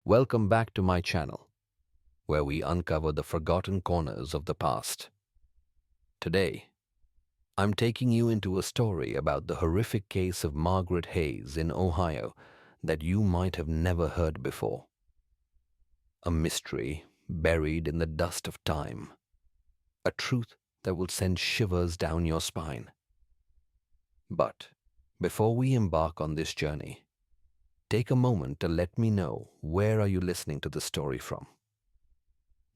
Welcome back to my channel, where we uncover the forgotten corners of the past. Today, I'm taking you into a story about the horrific case of Margaret Hayes in Ohio that you might have never heard before. A mystery buried in the dust of time. A truth that will send shivers down your spine. But before we embark on this journey, take a moment to let me know where are you listening to the story from.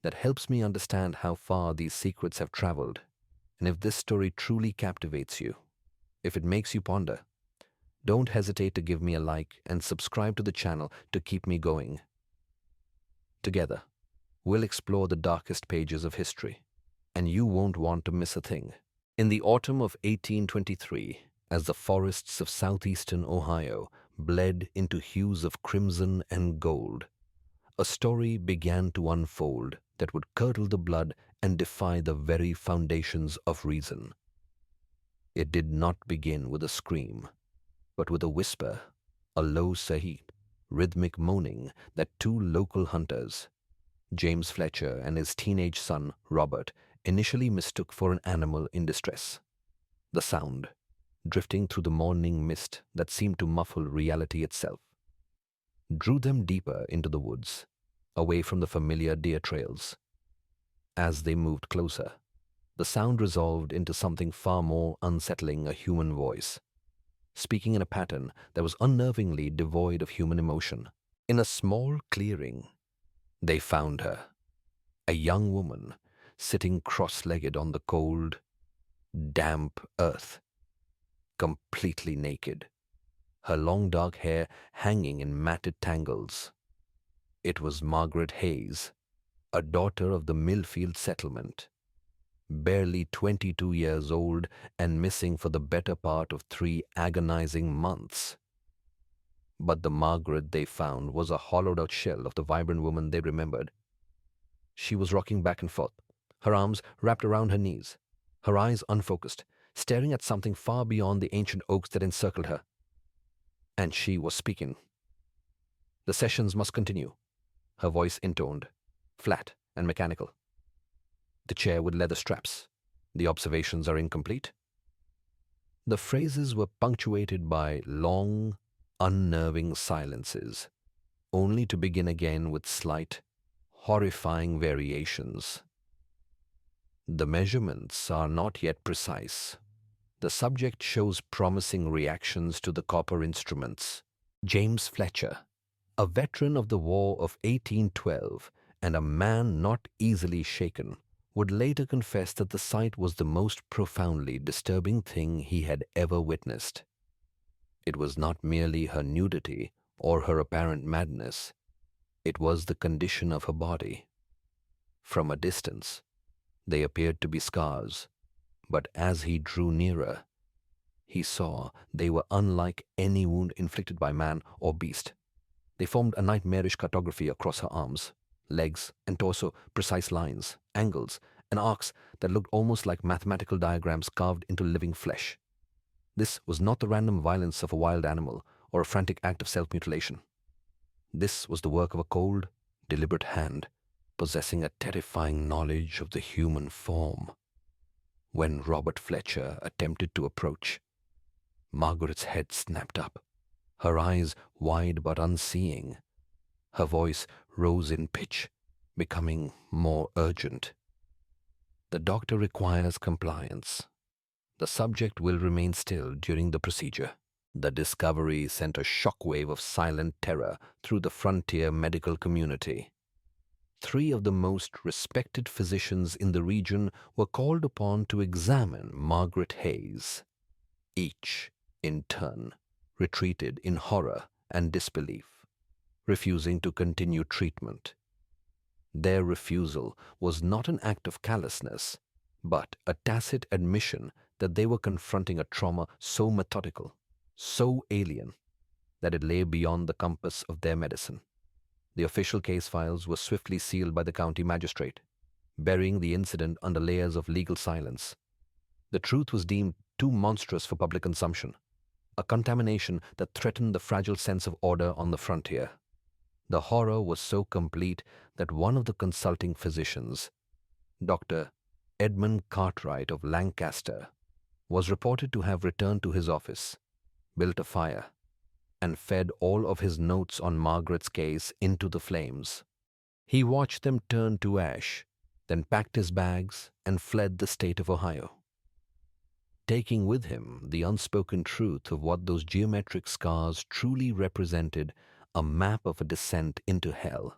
That helps me understand how far these secrets have traveled, and if this story truly captivates you, if it makes you ponder, don't hesitate to give me a like and subscribe to the channel to keep me going. Together, we'll explore the darkest pages of history, and you won't want to miss a thing. In the autumn of 1823, as the forests of southeastern Ohio bled into hues of crimson and gold, a story began to unfold that would curdle the blood and defy the very foundations of reason. It did not begin with a scream, but with a whisper, a low sahib, rhythmic moaning that two local hunters, James Fletcher and his teenage son Robert, initially mistook for an animal in distress. The sound, drifting through the morning mist that seemed to muffle reality itself, drew them deeper into the woods, away from the familiar deer trails. As they moved closer, the sound resolved into something far more unsettling, a human voice, speaking in a pattern that was unnervingly devoid of human emotion. In a small clearing, they found her, a young woman sitting cross-legged on the cold, damp earth, completely naked, her long dark hair hanging in matted tangles. It was Margaret Hayes, a daughter of the Millfield settlement, barely 22 years old and missing for the better part of 3 agonizing months. But the Margaret they found was a hollowed-out shell of the vibrant woman they remembered. She was rocking back and forth, her arms wrapped around her knees, her eyes unfocused, staring at something far beyond the ancient oaks that encircled her. And she was speaking. "The sessions must continue," her voice intoned, flat and mechanical. "The chair with leather straps. The observations are incomplete." The phrases were punctuated by long, unnerving silences, only to begin again with slight, horrifying variations. "The measurements are not yet precise. The subject shows promising reactions to the copper instruments." James Fletcher, a veteran of the War of 1812 and a man not easily shaken, would later confess that the sight was the most profoundly disturbing thing he had ever witnessed. It was not merely her nudity or her apparent madness. It was the condition of her body. From a distance, they appeared to be scars, but as he drew nearer, he saw they were unlike any wound inflicted by man or beast. They formed a nightmarish cartography across her arms, legs, and torso, precise lines, angles, and arcs that looked almost like mathematical diagrams carved into living flesh. This was not the random violence of a wild animal or a frantic act of self-mutilation. This was the work of a cold, deliberate hand, possessing a terrifying knowledge of the human form. When Robert Fletcher attempted to approach, Margaret's head snapped up, her eyes wide but unseeing. Her voice rose in pitch, becoming more urgent. "The doctor requires compliance. The subject will remain still during the procedure." The discovery sent a shockwave of silent terror through the frontier medical community. 3 of the most respected physicians in the region were called upon to examine Margaret Hayes. Each, in turn, retreated in horror and disbelief, refusing to continue treatment. Their refusal was not an act of callousness, but a tacit admission that they were confronting a trauma so methodical, so alien, that it lay beyond the compass of their medicine. The official case files were swiftly sealed by the county magistrate, burying the incident under layers of legal silence. The truth was deemed too monstrous for public consumption, a contamination that threatened the fragile sense of order on the frontier. The horror was so complete that one of the consulting physicians, Dr. Edmund Cartwright of Lancaster, was reported to have returned to his office, built a fire, and fed all of his notes on Margaret's case into the flames. He watched them turn to ash, then packed his bags and fled the state of Ohio, taking with him the unspoken truth of what those geometric scars truly represented: a map of a descent into hell.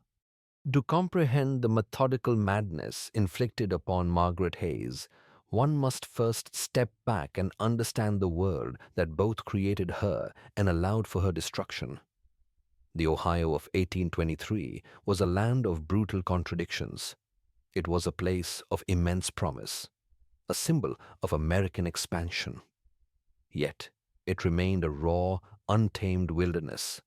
To comprehend the methodical madness inflicted upon Margaret Hayes, one must first step back and understand the world that both created her and allowed for her destruction. The Ohio of 1823 was a land of brutal contradictions. It was a place of immense promise, a symbol of American expansion. Yet it remained a raw, untamed wilderness.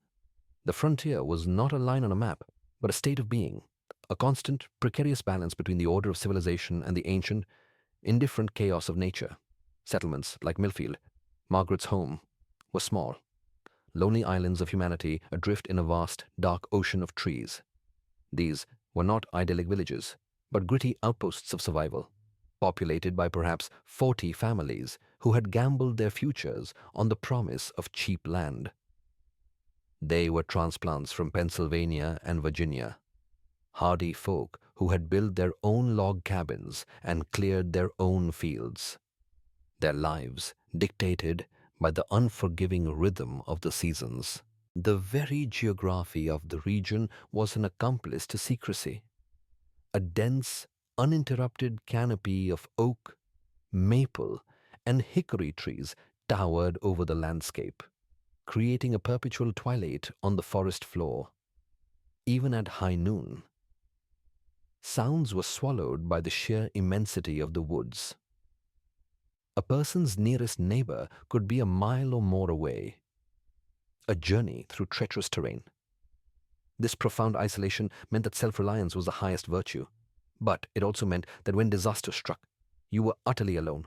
The frontier was not a line on a map, but a state of being, a constant, precarious balance between the order of civilization and the ancient, indifferent chaos of nature. Settlements like Millfield, Margaret's home, were small, lonely islands of humanity adrift in a vast, dark ocean of trees. These were not idyllic villages, but gritty outposts of survival, populated by perhaps 40 families who had gambled their futures on the promise of cheap land. They were transplants from Pennsylvania and Virginia, hardy folk who had built their own log cabins and cleared their own fields, their lives dictated by the unforgiving rhythm of the seasons. The very geography of the region was an accomplice to secrecy. A dense, uninterrupted canopy of oak, maple, and hickory trees towered over the landscape, creating a perpetual twilight on the forest floor. Even at high noon, sounds were swallowed by the sheer immensity of the woods. A person's nearest neighbor could be a mile or more away, a journey through treacherous terrain. This profound isolation meant that self-reliance was the highest virtue, but it also meant that when disaster struck, you were utterly alone.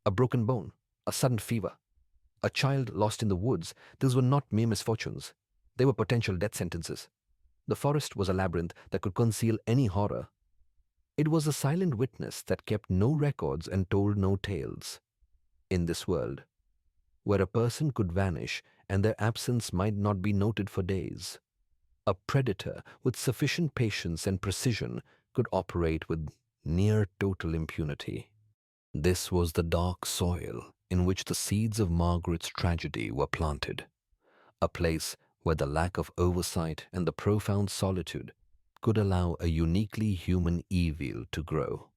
A broken bone, a sudden fever, a child lost in the woods, these were not mere misfortunes. They were potential death sentences. The forest was a labyrinth that could conceal any horror. It was a silent witness that kept no records and told no tales. In this world, where a person could vanish and their absence might not be noted for days, a predator with sufficient patience and precision could operate with near total impunity. This was the dark soil in which the seeds of Margaret's tragedy were planted, a place where the lack of oversight and the profound solitude could allow a uniquely human evil to grow,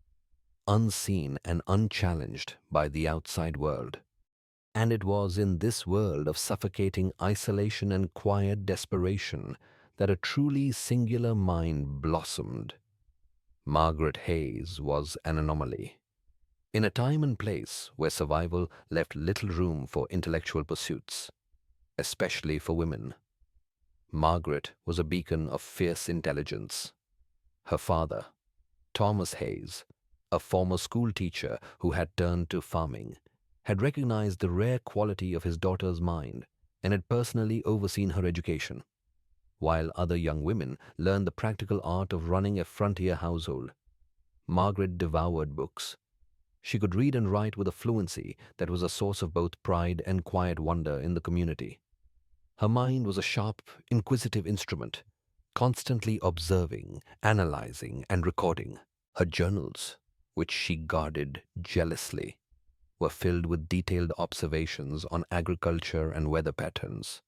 unseen and unchallenged by the outside world. And it was in this world of suffocating isolation and quiet desperation that a truly singular mind blossomed. Margaret Hayes was an anomaly. In a time and place where survival left little room for intellectual pursuits, especially for women, Margaret was a beacon of fierce intelligence. Her father, Thomas Hayes, a former school teacher who had turned to farming, had recognized the rare quality of his daughter's mind and had personally overseen her education. While other young women learned the practical art of running a frontier household, Margaret devoured books. She could read and write with a fluency that was a source of both pride and quiet wonder in the community. Her mind was a sharp, inquisitive instrument, constantly observing, analyzing, and recording. Her journals, which she guarded jealously, were filled with detailed observations on agriculture and weather patterns.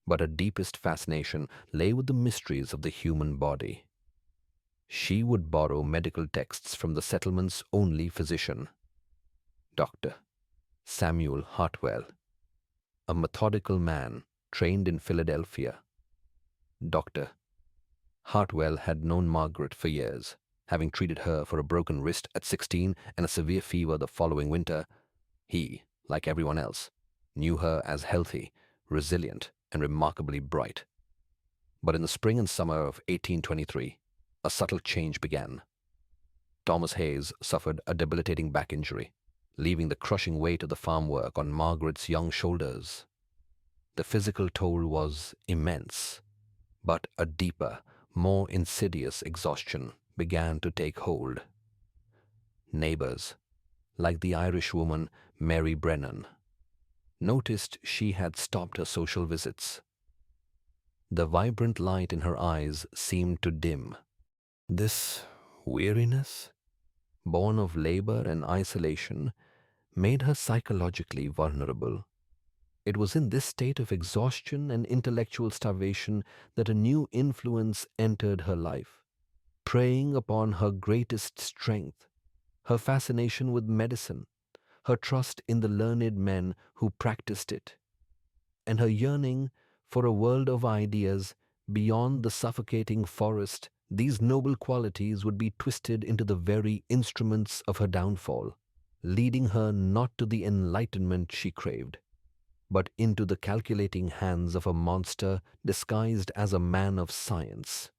But her deepest fascination lay with the mysteries of the human body. She would borrow medical texts from the settlement's only physician, Dr. Samuel Hartwell, a methodical man trained in Philadelphia. Dr. Hartwell had known Margaret for years, having treated her for a broken wrist at 16 and a severe fever the following winter. He, like everyone else, knew her as healthy, resilient, and remarkably bright. But in the spring and summer of 1823, a subtle change began. Thomas Hayes suffered a debilitating back injury, leaving the crushing weight of the farm work on Margaret's young shoulders. The physical toll was immense, But a deeper, more insidious exhaustion began to take hold. Neighbors, like the Irish woman Mary Brennan, noticed she had stopped her social visits. The vibrant light in her eyes seemed to dim. This weariness, born of labor and isolation, made her psychologically vulnerable. It was in this state of exhaustion and intellectual starvation that a new influence entered her life, preying upon her greatest strength, her fascination with medicine, her trust in the learned men who practiced it, and her yearning for a world of ideas beyond the suffocating forest. These noble qualities would be twisted into the very instruments of her downfall, leading her not to the enlightenment she craved, but into the calculating hands of a monster disguised as a man of science.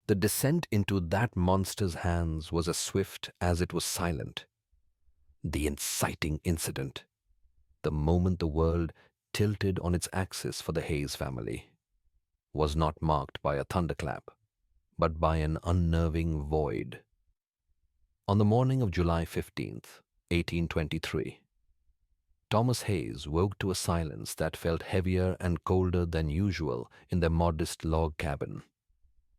The descent into that monster's hands was as swift as it was silent. The inciting incident, the moment the world tilted on its axis for the Hayes family, was not marked by a thunderclap, but by an unnerving void. On the morning of July 15th, 1823, Thomas Hayes woke to a silence that felt heavier and colder than usual in their modest log cabin.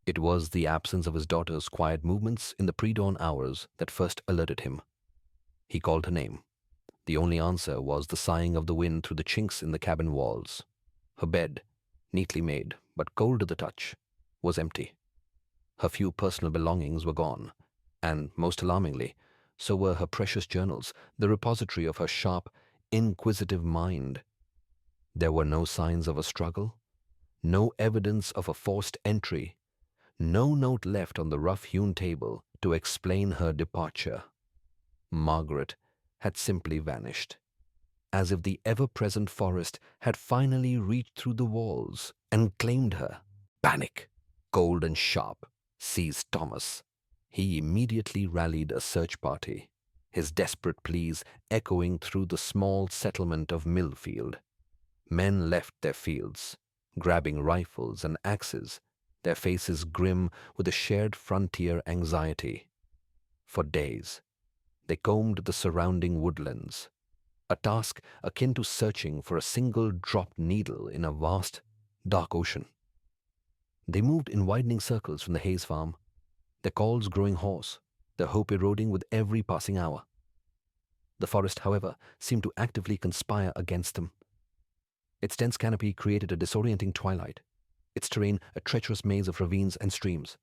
It was the absence of his daughter's quiet movements in the pre-dawn hours that first alerted him. He called her name. The only answer was the sighing of the wind through the chinks in the cabin walls. Her bed, neatly made but cold to the touch, was empty. Her few personal belongings were gone, and, most alarmingly, so were her precious journals, the repository of her sharp, inquisitive mind. There were no signs of a struggle, no evidence of a forced entry, no note left on the rough-hewn table to explain her departure. Margaret had simply vanished, as if the ever-present forest had finally reached through the walls and claimed her. Panic, cold and sharp, seized Thomas. He immediately rallied a search party, his desperate pleas echoing through the small settlement of Millfield. Men left their fields, grabbing rifles and axes, their faces grim with a shared frontier anxiety. For days, they combed the surrounding woodlands, a task akin to searching for a single dropped needle in a vast, dark ocean. They moved in widening circles from the Hayes farm, their calls growing hoarse, their hope eroding with every passing hour. The forest, however, seemed to actively conspire against them. Its dense canopy created a disorienting twilight, its terrain a treacherous maze of ravines and streams,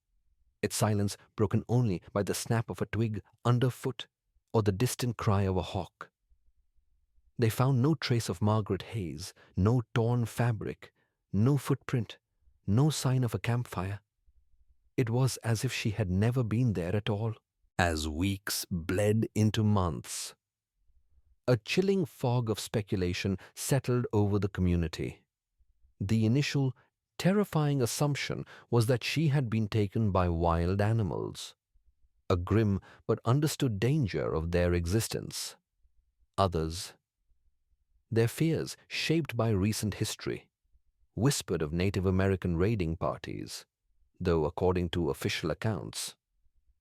its silence broken only by the snap of a twig underfoot or the distant cry of a hawk. They found no trace of Margaret Hayes, no torn fabric, no footprint, no sign of a campfire. It was as if she had never been there at all. As weeks bled into months, a chilling fog of speculation settled over the community. The initial, terrifying assumption was that she had been taken by wild animals, a grim but understood danger of their existence. Others, their fears shaped by recent history, whispered of Native American raiding parties, though according to official accounts,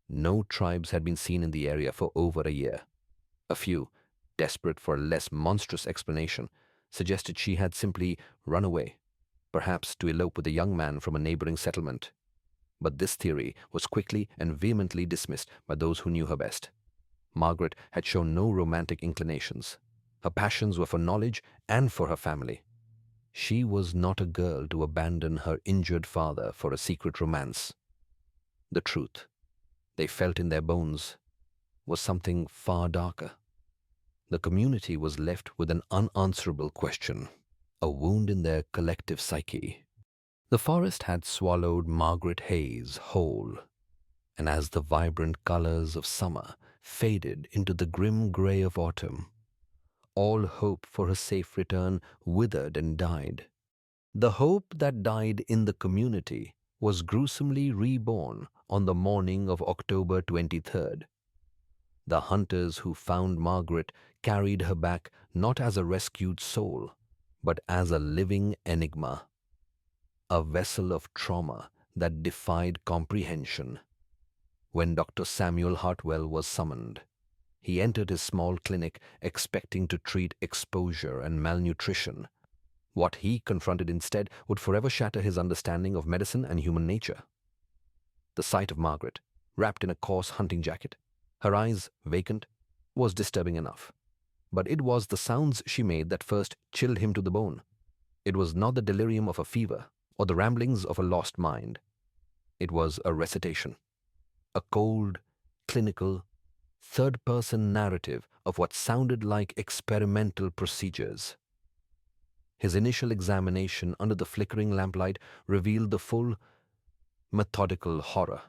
no tribes had been seen in the area for over a year. A few, desperate for a less monstrous explanation, suggested she had simply run away, perhaps to elope with a young man from a neighboring settlement. But this theory was quickly and vehemently dismissed by those who knew her best. Margaret had shown no romantic inclinations. Her passions were for knowledge and for her family. She was not a girl to abandon her injured father for a secret romance. The truth, they felt in their bones, was something far darker. The community was left with an unanswerable question, a wound in their collective psyche. The forest had swallowed Margaret Hayes whole, and as the vibrant colors of summer faded into the grim gray of autumn, all hope for her safe return withered and died. The hope that died in the community was gruesomely reborn on the morning of October 23rd. The hunters who found Margaret carried her back not as a rescued soul, but as a living enigma. a vessel of trauma that defied comprehension. When Dr. Samuel Hartwell was summoned, he entered his small clinic expecting to treat exposure and malnutrition. What he confronted instead would forever shatter his understanding of medicine and human nature. The sight of Margaret, wrapped in a coarse hunting jacket, her eyes vacant, was disturbing enough. But it was the sounds she made that first chilled him to the bone. It was not the delirium of a fever or the ramblings of a lost mind. It was a recitation, a cold, clinical, third-person narrative of what sounded like experimental procedures. His initial examination under the flickering lamplight revealed the full, methodical horror.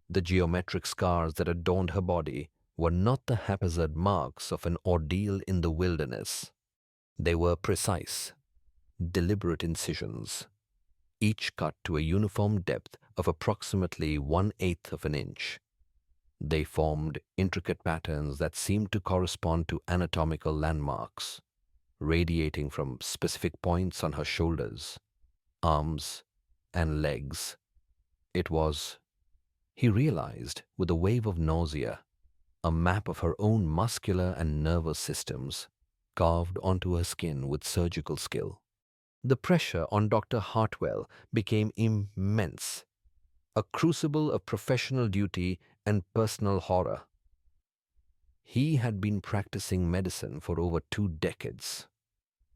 The geometric scars that adorned her body were not the haphazard marks of an ordeal in the wilderness. They were precise, deliberate incisions, each cut to a uniform depth of approximately 1/8 of an inch. They formed intricate patterns that seemed to correspond to anatomical landmarks, radiating from specific points on her shoulders, arms, and legs. It was, he realized with a wave of nausea, a map of her own muscular and nervous systems, carved onto her skin with surgical skill. The pressure on Dr. Hartwell became immense, a crucible of professional duty and personal horror. He had been practicing medicine for over 2 decades,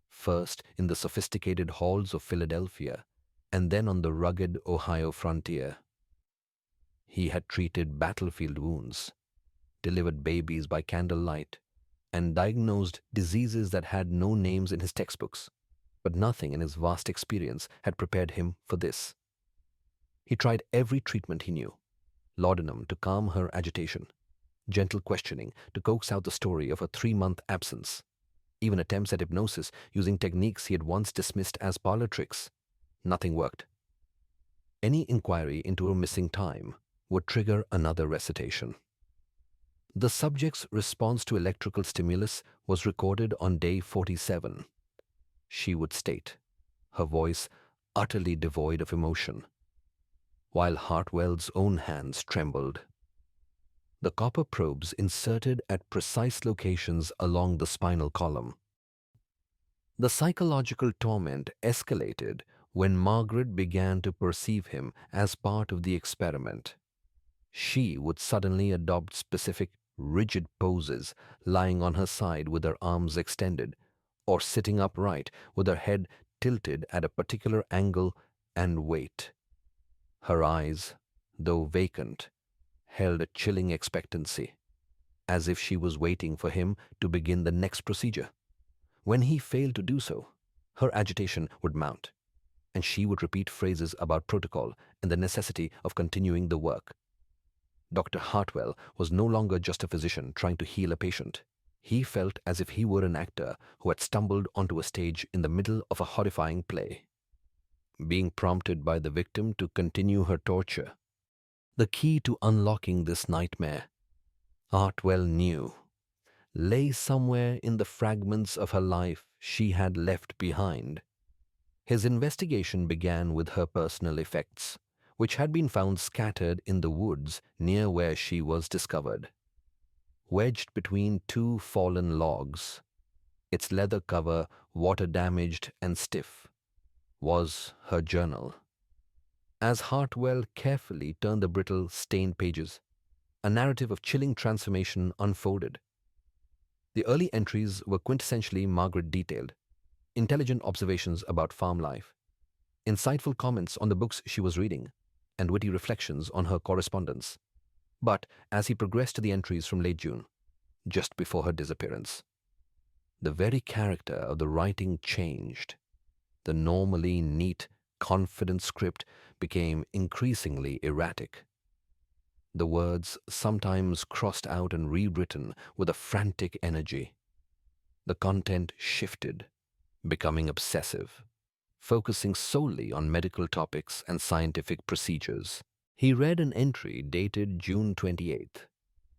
first in the sophisticated halls of Philadelphia and then on the rugged Ohio frontier. He had treated battlefield wounds, delivered babies by candlelight, and diagnosed diseases that had no names in his textbooks, but nothing in his vast experience had prepared him for this. He tried every treatment he knew: laudanum to calm her agitation, gentle questioning to coax out the story of a 3-month absence, even attempts at hypnosis using techniques he had once dismissed as parlor tricks. Nothing worked. Any inquiry into her missing time would trigger another recitation. The subject's response to electrical stimulus was recorded on day 47. She would state, her voice utterly devoid of emotion, while Hartwell's own hands trembled. The copper probes inserted at precise locations along the spinal column. The psychological torment escalated when Margaret began to perceive him as part of the experiment. She would suddenly adopt specific, rigid poses, lying on her side with her arms extended, or sitting upright with her head tilted at a particular angle, and wait. Her eyes, though vacant, held a chilling expectancy, as if she was waiting for him to begin the next procedure. When he failed to do so, her agitation would mount, and she would repeat phrases about protocol and the necessity of continuing the work. Dr. Hartwell was no longer just a physician trying to heal a patient. He felt as if he were an actor who had stumbled onto a stage in the middle of a horrifying play, being prompted by the victim to continue her torture. The key to unlocking this nightmare, Hartwell knew, lay somewhere in the fragments of her life she had left behind. His investigation began with her personal effects, which had been found scattered in the woods near where she was discovered. Wedged between 2 fallen logs, its leather cover water-damaged and stiff, was her journal. As Hartwell carefully turned the brittle, stained pages, a narrative of chilling transformation unfolded. The early entries were quintessentially Margaret detailed: intelligent observations about farm life, insightful comments on the books she was reading, and witty reflections on her correspondence. But as he progressed to the entries from late June, just before her disappearance, the very character of the writing changed. The normally neat, confident script became increasingly erratic. The words sometimes crossed out and rewritten with a frantic energy. The content shifted, becoming obsessive, focusing solely on medical topics and scientific procedures. He read an entry dated June 28th,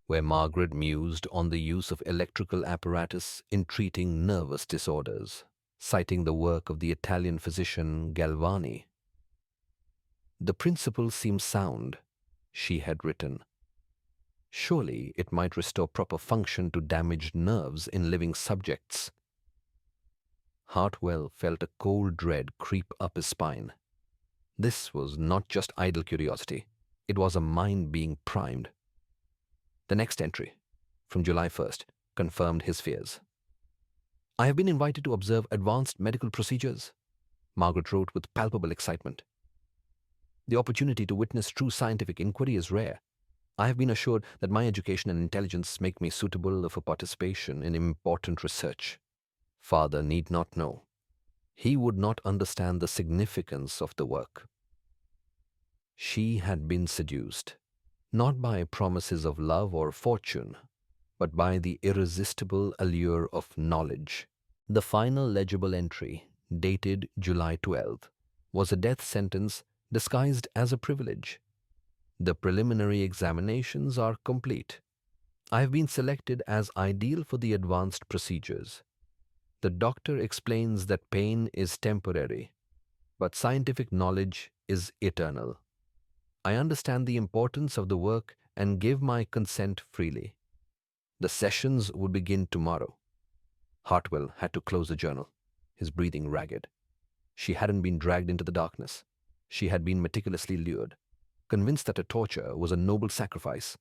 where Margaret mused on the use of electrical apparatus in treating nervous disorders, citing the work of the Italian physician Galvani. The principle seemed sound, she had written. Surely it might restore proper function to damaged nerves in living subjects. Hartwell felt a cold dread creep up his spine. This was not just idle curiosity. It was a mind being primed. The next entry, from July 1st, confirmed his fears. I have been invited to observe advanced medical procedures, Margaret wrote with palpable excitement. The opportunity to witness true scientific inquiry is rare. I have been assured that my education and intelligence make me suitable for participation in important research. Father need not know. He would not understand the significance of the work. She had been seduced, not by promises of love or fortune, but by the irresistible allure of knowledge. The final legible entry, dated July 12th, was a death sentence disguised as a privilege. The preliminary examinations are complete. I have been selected as ideal for the advanced procedures. The doctor explains that pain is temporary, but scientific knowledge is eternal. I understand the importance of the work and give my consent freely. The sessions would begin tomorrow. Hartwell had to close the journal, his breathing ragged. She hadn't been dragged into the darkness. She had been meticulously lured, convinced that her torture was a noble sacrifice.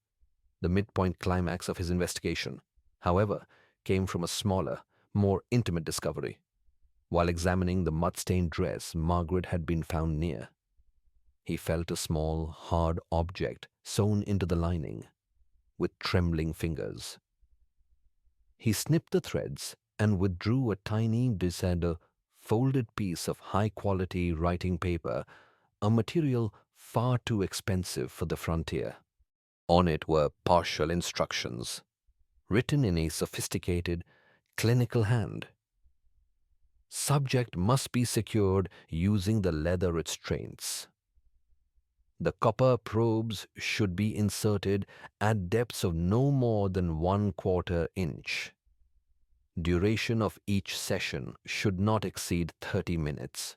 The midpoint climax of his investigation, however, came from a smaller, more intimate discovery. While examining the mud-stained dress Margaret had been found near, he felt a small, hard object sewn into the lining with trembling fingers. He snipped the threads and withdrew a tiny, folded piece of high-quality writing paper, a material far too expensive for the frontier. On it were partial instructions, written in a sophisticated, clinical hand. Subject must be secured using the leather restraints. The copper probes should be inserted at depths of no more than 1/4 inch. Duration of each session should not exceed 30 minutes.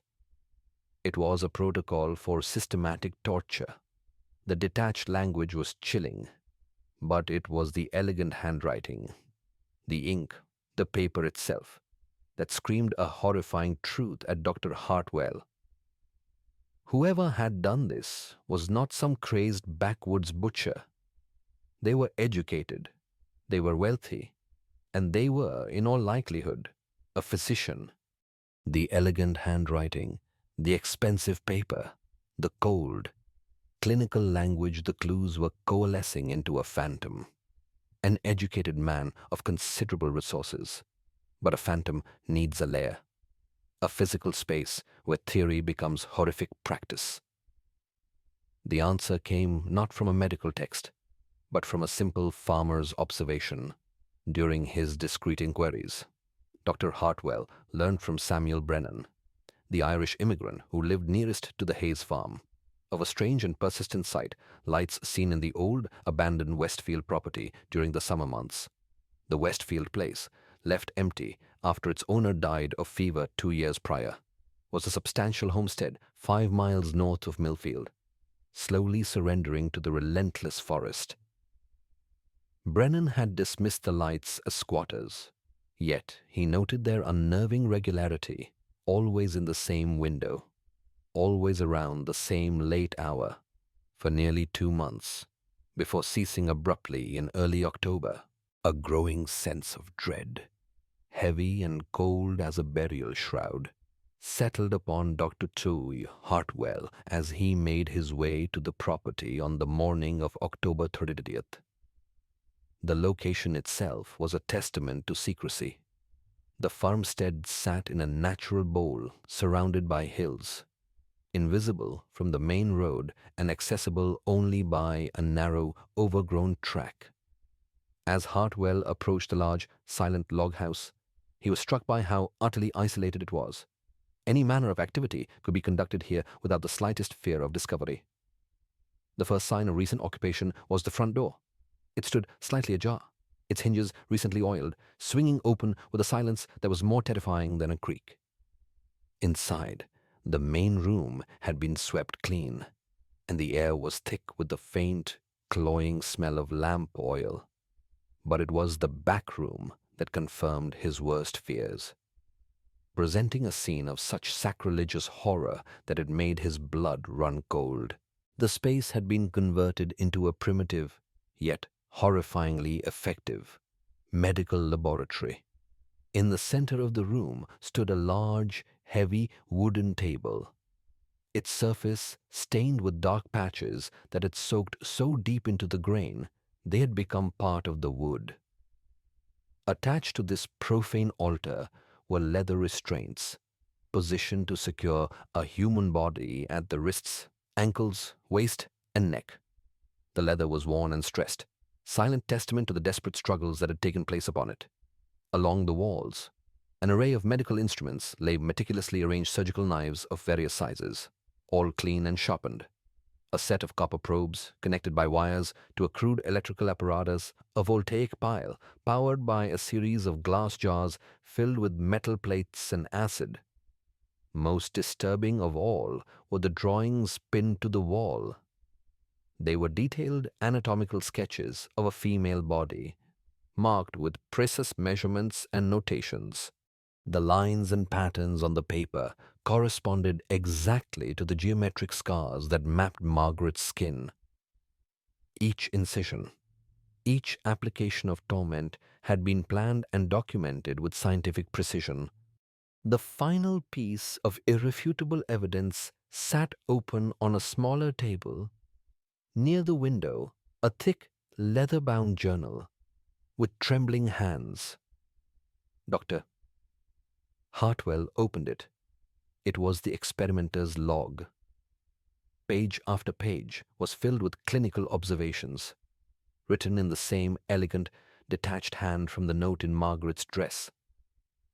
It was a protocol for systematic torture. The detached language was chilling, but it was the elegant handwriting, the ink, the paper itself, that screamed a horrifying truth at Dr. Hartwell. Whoever had done this was not some crazed backwoods butcher. They were educated, they were wealthy, and they were, in all likelihood, a physician. The elegant handwriting, the expensive paper, the cold, clinical language, the clues were coalescing into a phantom. An educated man of considerable resources, but a phantom needs a lair, a physical space where theory becomes horrific practice. The answer came not from a medical text, but from a simple farmer's observation. During his discreet inquiries, Dr. Hartwell learned from Samuel Brennan, the Irish immigrant who lived nearest to the Hayes farm, of a strange and persistent sight, lights seen in the old, abandoned Westfield property during the summer months. The Westfield place, left empty after its owner died of fever 2 years prior, was a substantial homestead 5 miles north of Millfield, slowly surrendering to the relentless forest. Brennan had dismissed the lights as squatters, yet he noted their unnerving regularity, always in the same window, always around the same late hour, for nearly 2 months, before ceasing abruptly in early October. A growing sense of dread, heavy and cold as a burial shroud, settled upon Dr. Toy Hartwell as he made his way to the property on the morning of October 30th. The location itself was a testament to secrecy. The farmstead sat in a natural bowl surrounded by hills, invisible from the main road and accessible only by a narrow, overgrown track. As Hartwell approached the large, silent log house, he was struck by how utterly isolated it was. Any manner of activity could be conducted here without the slightest fear of discovery. The first sign of recent occupation was the front door. It stood slightly ajar, its hinges recently oiled, swinging open with a silence that was more terrifying than a creak. Inside, the main room had been swept clean. and the air was thick with the faint, cloying smell of lamp oil. But it was the back room that confirmed his worst fears, presenting a scene of such sacrilegious horror that it made his blood run cold. The space had been converted into a primitive, yet horrifyingly effective, medical laboratory. In the center of the room stood a large, heavy wooden table, its surface stained with dark patches that had soaked so deep into the grain they had become part of the wood. Attached to this profane altar were leather restraints, positioned to secure a human body at the wrists, ankles, waist, and neck. The leather was worn and stressed, silent testament to the desperate struggles that had taken place upon it. Along the walls, an array of medical instruments lay meticulously arranged surgical knives of various sizes, all clean and sharpened. A set of copper probes connected by wires to a crude electrical apparatus, a voltaic pile powered by a series of glass jars filled with metal plates and acid. Most disturbing of all were the drawings pinned to the wall. They were detailed anatomical sketches of a female body, marked with precise measurements and notations. The lines and patterns on the paper corresponded exactly to the geometric scars that mapped Margaret's skin. Each incision, each application of torment had been planned and documented with scientific precision. The final piece of irrefutable evidence sat open on a smaller table. Near the window, a thick, leather-bound journal with trembling hands. Dr. Hartwell opened it. It was the experimenter's log. Page after page was filled with clinical observations, written in the same elegant, detached hand from the note in Margaret's dress.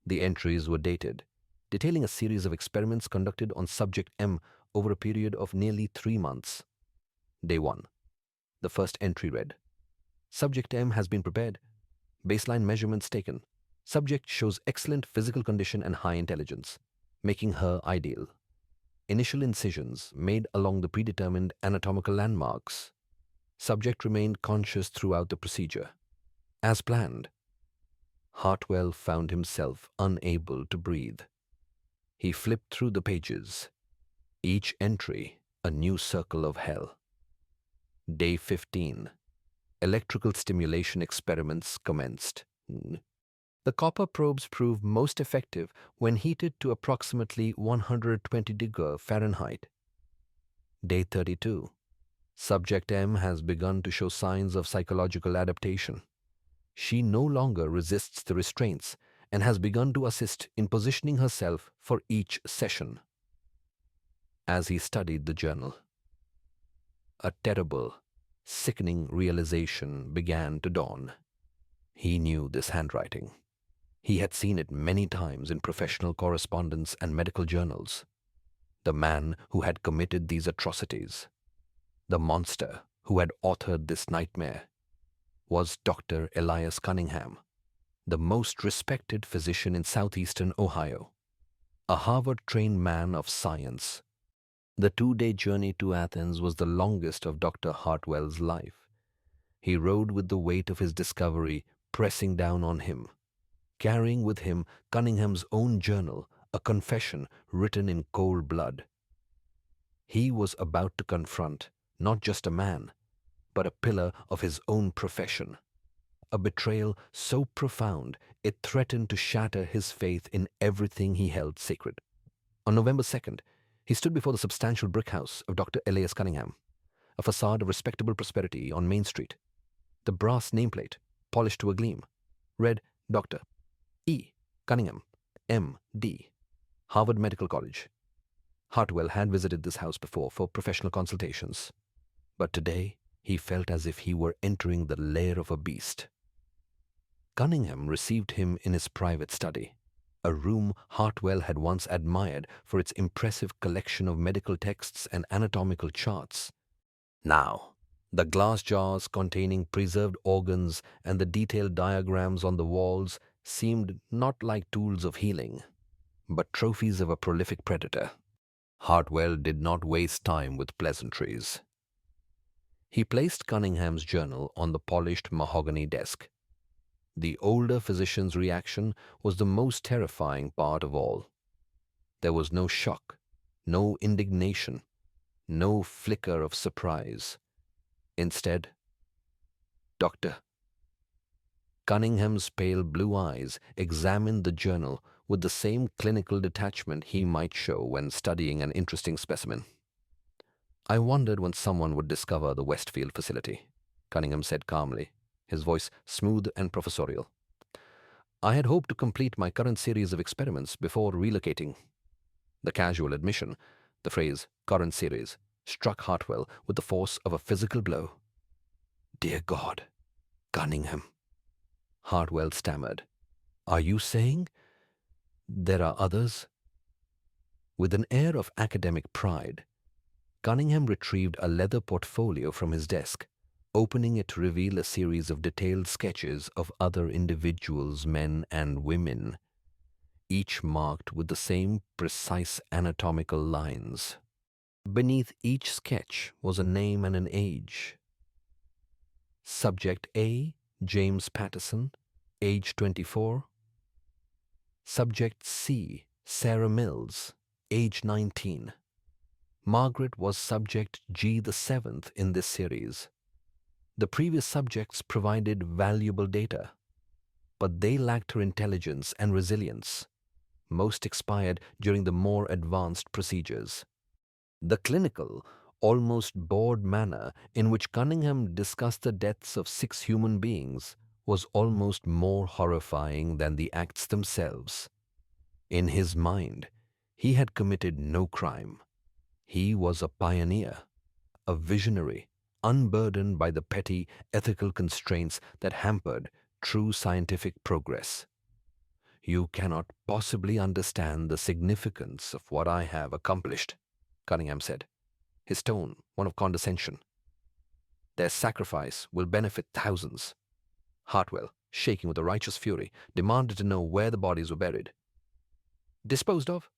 The entries were dated, detailing a series of experiments conducted on Subject M over a period of nearly 3 months. Day 1. The first entry read, Subject M has been prepared. Baseline measurements taken. Subject shows excellent physical condition and high intelligence, making her ideal. Initial incisions made along the predetermined anatomical landmarks. Subject remained conscious throughout the procedure. As planned, Hartwell found himself unable to breathe. He flipped through the pages, each entry a new circle of hell. Day 15. Electrical stimulation experiments commenced. The copper probes proved most effective when heated to approximately 120 degrees Fahrenheit. Day 32. Subject M has begun to show signs of psychological adaptation. She no longer resists the restraints and has begun to assist in positioning herself for each session. As he studied the journal, a terrible, sickening realization began to dawn. He knew this handwriting. He had seen it many times in professional correspondence and medical journals. The man who had committed these atrocities, the monster who had authored this nightmare, was Dr. Elias Cunningham, the most respected physician in southeastern Ohio, a Harvard-trained man of science. The 2-day journey to Athens was the longest of Dr. Hartwell's life. He rode with the weight of his discovery pressing down on him, carrying with him Cunningham's own journal, a confession written in cold blood. He was about to confront not just a man, but a pillar of his own profession, a betrayal so profound it threatened to shatter his faith in everything he held sacred. On November 2nd, he stood before the substantial brick house of Dr. Elias Cunningham, a facade of respectable prosperity on Main Street. The brass nameplate, polished to a gleam, read Dr. E. Cunningham, M.D., Harvard Medical College. Hartwell had visited this house before for professional consultations, but today he felt as if he were entering the lair of a beast. Cunningham received him in his private study, a room Hartwell had once admired for its impressive collection of medical texts and anatomical charts. Now, the glass jars containing preserved organs and the detailed diagrams on the walls seemed not like tools of healing, but trophies of a prolific predator. Hartwell did not waste time with pleasantries. He placed Cunningham's journal on the polished mahogany desk. The older physician's reaction was the most terrifying part of all. There was no shock, no indignation, no flicker of surprise. Instead, "Doctor." Cunningham's pale blue eyes examined the journal with the same clinical detachment he might show when studying an interesting specimen. "I wondered when someone would discover the Westfield facility," Cunningham said calmly, his voice smooth and professorial. "I had hoped to complete my current series of experiments before relocating." The casual admission, the phrase "current series," struck Hartwell with the force of a physical blow. "Dear God, Cunningham," Hartwell stammered. "Are you saying there are others?" With an air of academic pride, Cunningham retrieved a leather portfolio from his desk, opening it to reveal a series of detailed sketches of other individuals, men and women, each marked with the same precise anatomical lines. Beneath each sketch was a name and an age. Subject A, James Patterson, age 24. Subject C, Sarah Mills, age 19. Margaret was subject G the 7th in this series. The previous subjects provided valuable data, but they lacked her intelligence and resilience. Most expired during the more advanced procedures. The clinical, almost bored manner in which Cunningham discussed the deaths of 6 human beings was almost more horrifying than the acts themselves. In his mind, he had committed no crime. He was a pioneer, a visionary, unburdened by the petty ethical constraints that hampered true scientific progress. "You cannot possibly understand the significance of what I have accomplished," Cunningham said, his tone one of condescension. "Their sacrifice will benefit thousands." Hartwell, shaking with a righteous fury, demanded to know where the bodies were buried. "Disposed of,"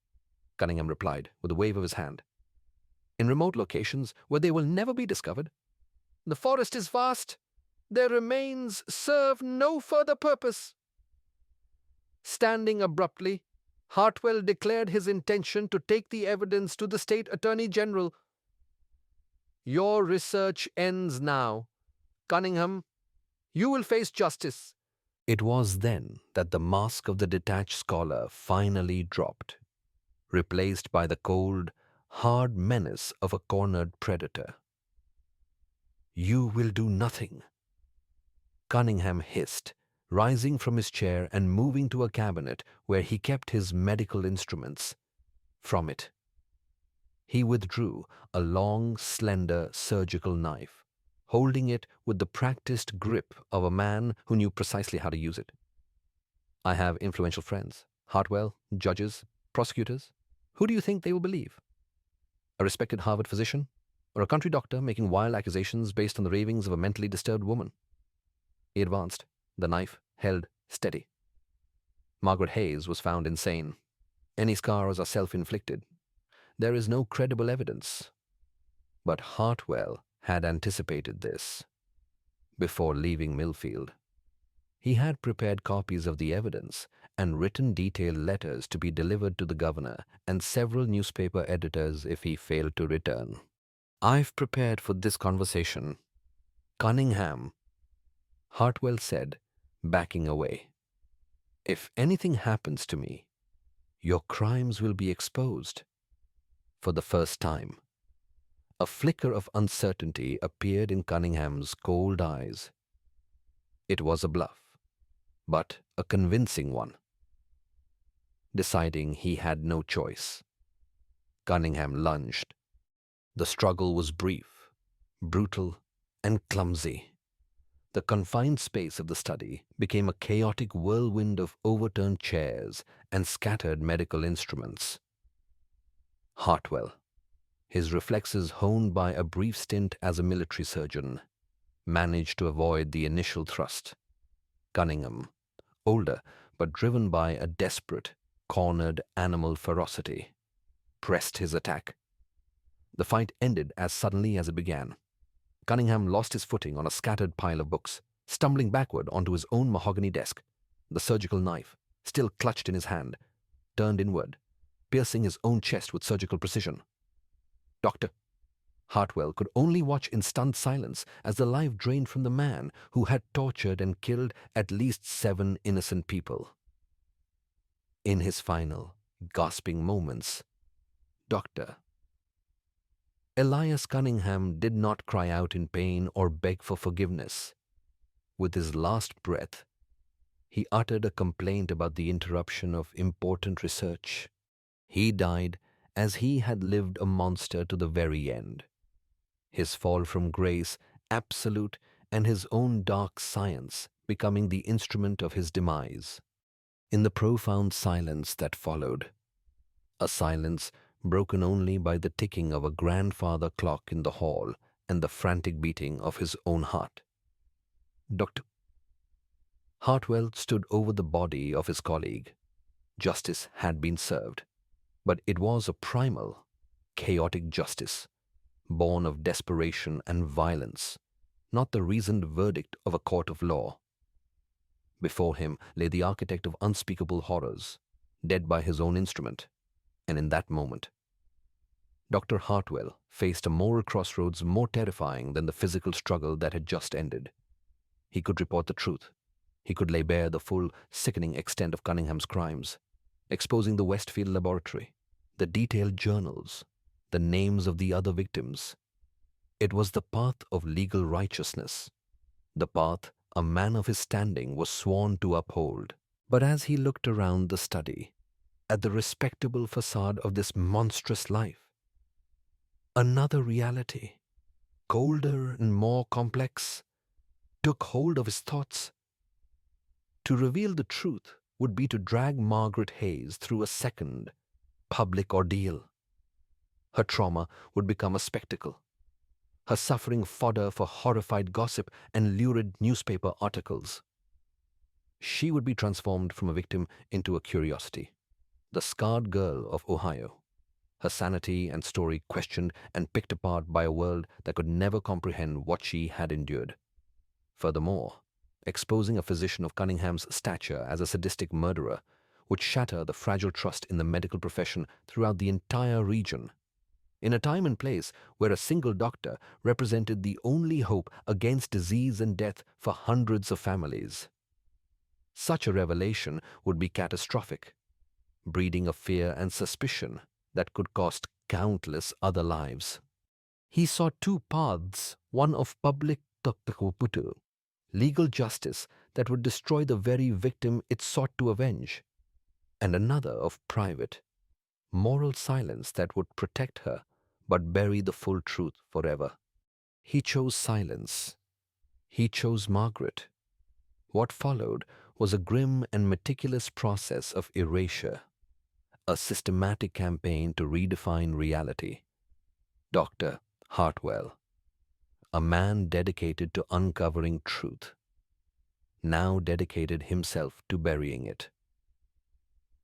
Cunningham replied with a wave of his hand. "In remote locations where they will never be discovered. The forest is vast. Their remains serve no further purpose." Standing abruptly, Hartwell declared his intention to take the evidence to the State Attorney General. "Your research ends now. Cunningham, you will face justice." It was then that the mask of the detached scholar finally dropped, replaced by the cold, hard menace of a cornered predator. "You will do nothing," Cunningham hissed, rising from his chair and moving to a cabinet where he kept his medical instruments. From it, he withdrew a long, slender surgical knife, holding it with the practiced grip of a man who knew precisely how to use it. "I have influential friends, Hartwell, judges, prosecutors. Who do you think they will believe? A respected Harvard physician, or a country doctor making wild accusations based on the ravings of a mentally disturbed woman?" He advanced, the knife held steady. "Margaret Hayes was found insane. Any scars are self-inflicted. There is no credible evidence." But Hartwell had anticipated this. Before leaving Millfield, he had prepared copies of the evidence and written detailed letters to be delivered to the governor and several newspaper editors if he failed to return. "I've prepared for this conversation, Cunningham," Hartwell said, backing away. "If anything happens to me, your crimes will be exposed." For the first time, a flicker of uncertainty appeared in Cunningham's cold eyes. It was a bluff, but a convincing one. Deciding he had no choice, Cunningham lunged. The struggle was brief, brutal, and clumsy. The confined space of the study became a chaotic whirlwind of overturned chairs and scattered medical instruments. Hartwell, his reflexes honed by a brief stint as a military surgeon, managed to avoid the initial thrust. Cunningham, older but driven by a desperate, cornered animal ferocity, pressed his attack. The fight ended as suddenly as it began. Cunningham lost his footing on a scattered pile of books, stumbling backward onto his own mahogany desk. The surgical knife, still clutched in his hand, turned inward, piercing his own chest with surgical precision. Doctor Hartwell could only watch in stunned silence as the life drained from the man who had tortured and killed at least 7 innocent people. In his final, gasping moments, Dr. Elias Cunningham did not cry out in pain or beg for forgiveness. With his last breath, he uttered a complaint about the interruption of important research. He died as he had lived a monster to the very end. His fall from grace, absolute, and his own dark science becoming the instrument of his demise. In the profound silence that followed, a silence broken only by the ticking of a grandfather clock in the hall and the frantic beating of his own heart, Dr. Hartwell stood over the body of his colleague. Justice had been served, but it was a primal, chaotic justice, born of desperation and violence, not the reasoned verdict of a court of law. Before him lay the architect of unspeakable horrors, dead by his own instrument, and in that moment, Dr. Hartwell faced a moral crossroads more terrifying than the physical struggle that had just ended. He could report the truth. He could lay bare the full, sickening extent of Cunningham's crimes, exposing the Westfield laboratory, the detailed journals, the names of the other victims. It was the path of legal righteousness, the path a man of his standing was sworn to uphold. But as he looked around the study, at the respectable facade of this monstrous life, another reality, colder and more complex, took hold of his thoughts. To reveal the truth would be to drag Margaret Hayes through a second, public ordeal. Her trauma would become a spectacle, her suffering fodder for horrified gossip and lurid newspaper articles. She would be transformed from a victim into a curiosity, the scarred girl of Ohio, her sanity and story questioned and picked apart by a world that could never comprehend what she had endured. Furthermore, exposing a physician of Cunningham's stature as a sadistic murderer would shatter the fragile trust in the medical profession throughout the entire region. In a time and place where a single doctor represented the only hope against disease and death for hundreds of families. Such a revelation would be catastrophic, breeding a fear and suspicion that could cost countless other lives. He saw 2 paths, one of public taktakuputu, legal justice that would destroy the very victim it sought to avenge, and another of private, moral silence that would protect her but bury the full truth forever. He chose silence. He chose Margaret. What followed was a grim and meticulous process of erasure, a systematic campaign to redefine reality. Dr. Hartwell, a man dedicated to uncovering truth, now dedicated himself to burying it.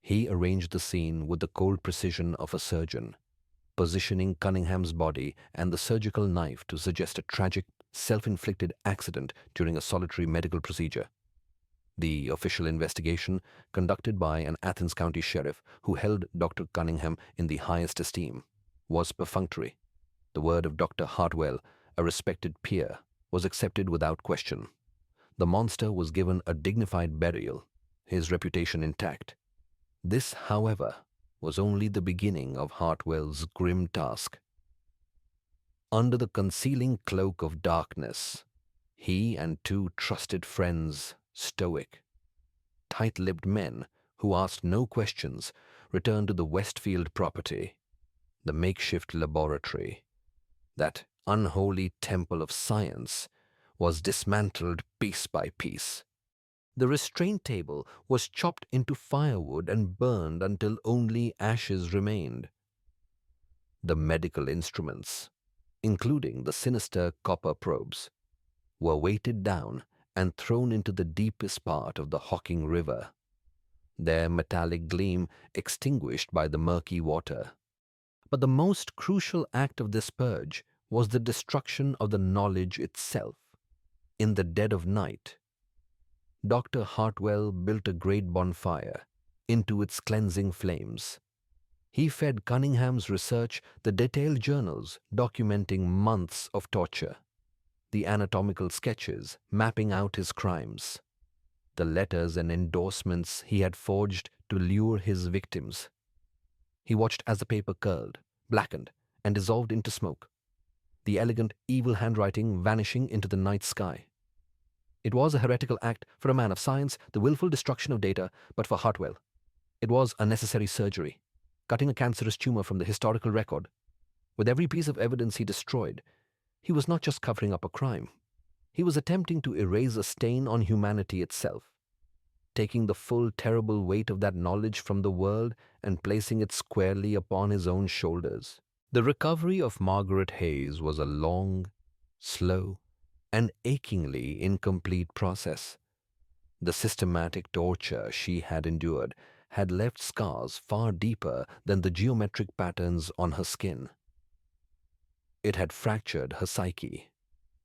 He arranged the scene with the cold precision of a surgeon, positioning Cunningham's body and the surgical knife to suggest a tragic, self-inflicted accident during a solitary medical procedure. The official investigation, conducted by an Athens County sheriff who held Dr. Cunningham in the highest esteem, was perfunctory. The word of Dr. Hartwell, a respected peer, was accepted without question. The monster was given a dignified burial, his reputation intact. This, however, was only the beginning of Hartwell's grim task. Under the concealing cloak of darkness, he and 2 trusted friends, stoic, tight-lipped men who asked no questions, returned to the Westfield property, the makeshift laboratory. That unholy temple of science was dismantled piece by piece. The restraint table was chopped into firewood and burned until only ashes remained. The medical instruments, including the sinister copper probes, were weighted down and thrown into the deepest part of the Hocking River, their metallic gleam extinguished by the murky water. But the most crucial act of this purge was the destruction of the knowledge itself. In the dead of night, Dr. Hartwell built a great bonfire into its cleansing flames. He fed Cunningham's research the detailed journals documenting months of torture, the anatomical sketches mapping out his crimes, the letters and endorsements he had forged to lure his victims. He watched as the paper curled, blackened, and dissolved into smoke, the elegant, evil handwriting vanishing into the night sky. It was a heretical act for a man of science, the willful destruction of data, but for Hartwell, it was a necessary surgery, cutting a cancerous tumor from the historical record. With every piece of evidence he destroyed, he was not just covering up a crime. He was attempting to erase a stain on humanity itself, taking the full terrible weight of that knowledge from the world and placing it squarely upon his own shoulders. The recovery of Margaret Hayes was a long, slow, and achingly incomplete process. The systematic torture she had endured had left scars far deeper than the geometric patterns on her skin. It had fractured her psyche,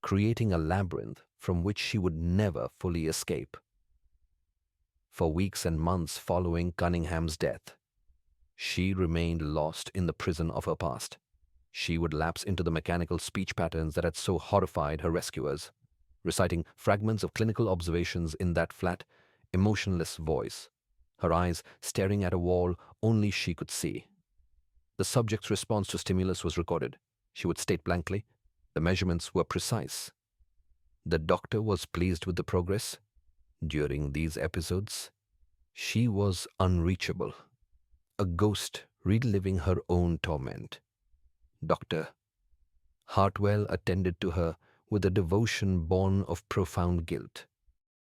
creating a labyrinth from which she would never fully escape. For weeks and months following Cunningham's death, she remained lost in the prison of her past. She would lapse into the mechanical speech patterns that had so horrified her rescuers, reciting fragments of clinical observations in that flat, emotionless voice, her eyes staring at a wall only she could see. The subject's response to stimulus was recorded. She would state blankly. The measurements were precise. The doctor was pleased with the progress. During these episodes, she was unreachable, a ghost reliving her own torment. Dr. Hartwell attended to her with a devotion born of profound guilt.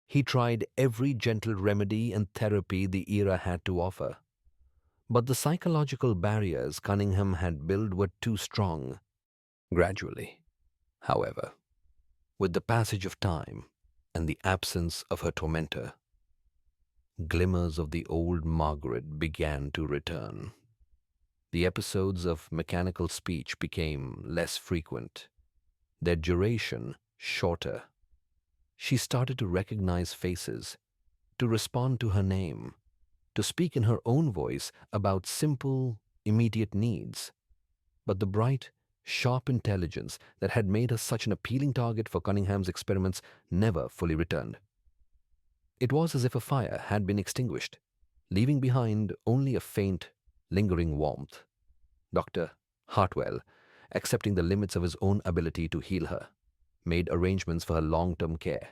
He tried every gentle remedy and therapy the era had to offer. But the psychological barriers Cunningham had built were too strong. Gradually, however, with the passage of time and the absence of her tormentor, glimmers of the old Margaret began to return. The episodes of mechanical speech became less frequent, their duration shorter. She started to recognize faces, to respond to her name, to speak in her own voice about simple, immediate needs. But the bright, sharp intelligence that had made her such an appealing target for Cunningham's experiments never fully returned. It was as if a fire had been extinguished, leaving behind only a faint, lingering warmth. Dr. Hartwell, accepting the limits of his own ability to heal her, made arrangements for her long-term care.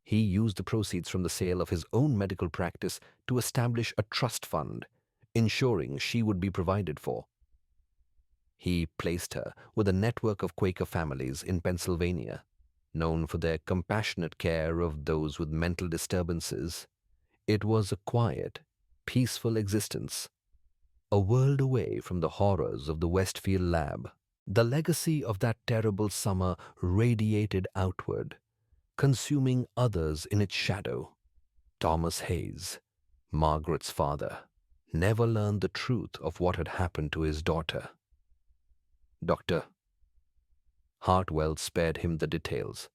He used the proceeds from the sale of his own medical practice to establish a trust fund, ensuring she would be provided for. He placed her with a network of Quaker families in Pennsylvania, known for their compassionate care of those with mental disturbances. It was a quiet, peaceful existence, a world away from the horrors of the Westfield lab. The legacy of that terrible summer radiated outward, consuming others in its shadow. Thomas Hayes, Margaret's father, never learned the truth of what had happened to his daughter. Dr. Hartwell spared him the details,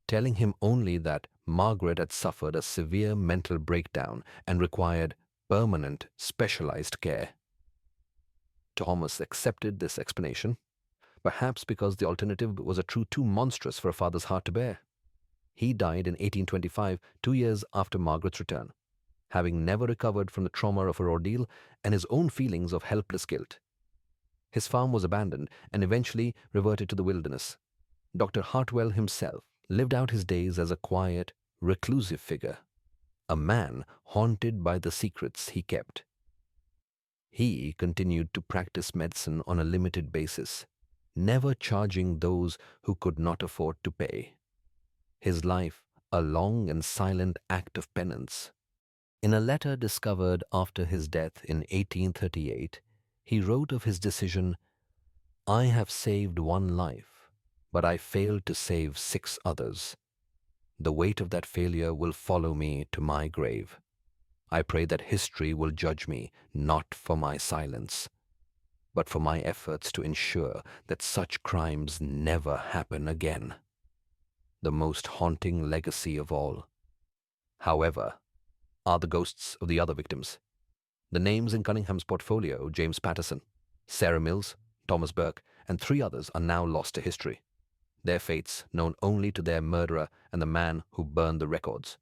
telling him only that Margaret had suffered a severe mental breakdown and required permanent, specialized care. Thomas accepted this explanation, perhaps because the alternative was a truth too monstrous for a father's heart to bear. He died in 1825, 2 years after Margaret's return, having never recovered from the trauma of her ordeal and his own feelings of helpless guilt. His farm was abandoned and eventually reverted to the wilderness. Dr. Hartwell himself lived out his days as a quiet, reclusive figure, a man haunted by the secrets he kept. He continued to practice medicine on a limited basis, never charging those who could not afford to pay. His life a long and silent act of penance. In a letter discovered after his death in 1838, he wrote of his decision, "I have saved one life, but I failed to save 6 others. The weight of that failure will follow me to my grave. I pray that history will judge me not for my silence, but for my efforts to ensure that such crimes never happen again. The most haunting legacy of all, however, are the ghosts of the other victims. The names in Cunningham's portfolio, James Patterson, Sarah Mills, Thomas Burke, and 3 others, are now lost to history. Their fates known only to their murderer and the man who burned the records.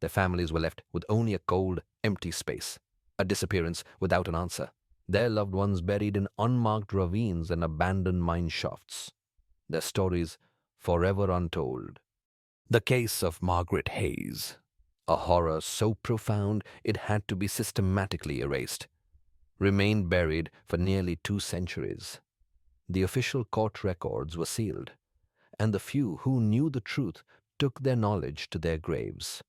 Their families were left with only a cold, empty space, a disappearance without an answer. Their loved ones buried in unmarked ravines and abandoned mine shafts. Their stories forever untold. The case of Margaret Hayes, a horror so profound it had to be systematically erased, remained buried for nearly 2 centuries. The official court records were sealed, and the few who knew the truth took their knowledge to their graves.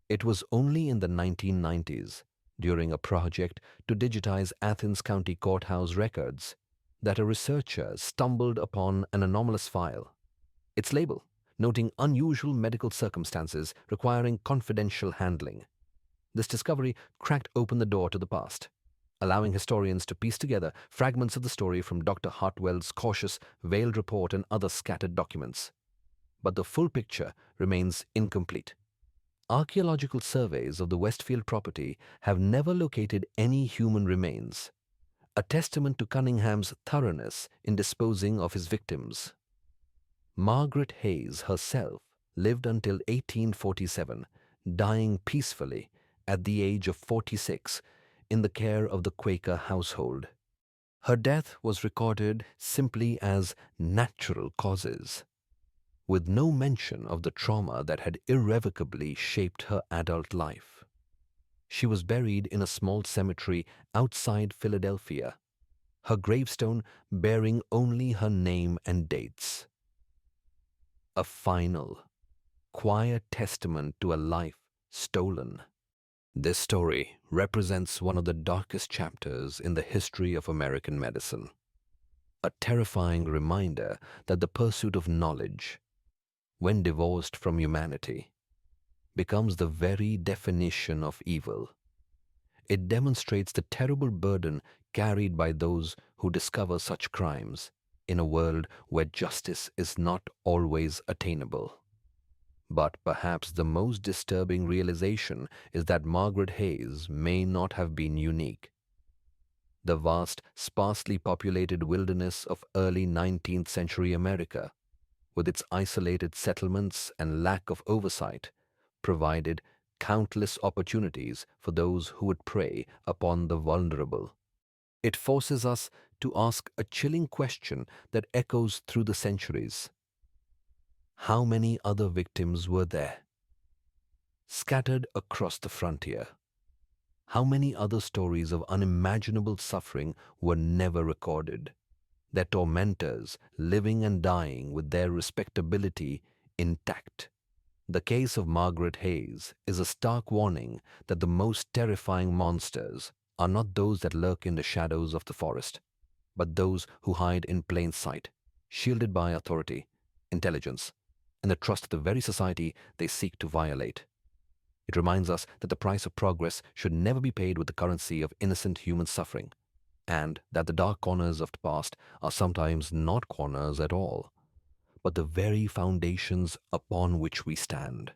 It was only in the 1990s, during a project to digitize Athens County Courthouse records, that a researcher stumbled upon an anomalous file. Its label, noting unusual medical circumstances requiring confidential handling. This discovery cracked open the door to the past, allowing historians to piece together fragments of the story from Dr. Hartwell's cautious, veiled report and other scattered documents. But the full picture remains incomplete. Archaeological surveys of the Westfield property have never located any human remains, a testament to Cunningham's thoroughness in disposing of his victims. Margaret Hayes herself lived until 1847, dying peacefully at the age of 46 in the care of the Quaker household. Her death was recorded simply as natural causes, with no mention of the trauma that had irrevocably shaped her adult life. She was buried in a small cemetery outside Philadelphia, her gravestone bearing only her name and dates. A final, quiet testament to a life stolen. This story represents one of the darkest chapters in the history of American medicine. A terrifying reminder that the pursuit of knowledge, when divorced from humanity, becomes the very definition of evil. It demonstrates the terrible burden carried by those who discover such crimes in a world where justice is not always attainable. But perhaps the most disturbing realization is that Margaret Hayes may not have been unique. The vast, sparsely populated wilderness of early 19th century America, with its isolated settlements and lack of oversight, provided countless opportunities for those who would prey upon the vulnerable. It forces us to ask a chilling question that echoes through the centuries. How many other victims were there, scattered across the frontier? How many other stories of unimaginable suffering were never recorded, their tormentors living and dying with their respectability intact? The case of Margaret Hayes is a stark warning that the most terrifying monsters are not those that lurk in the shadows of the forest, but those who hide in plain sight, shielded by authority, intelligence, and the trust of the very society they seek to violate. It reminds us that the price of progress should never be paid with the currency of innocent human suffering, and that the dark corners of the past are sometimes not corners at all, but the very foundations upon which we stand.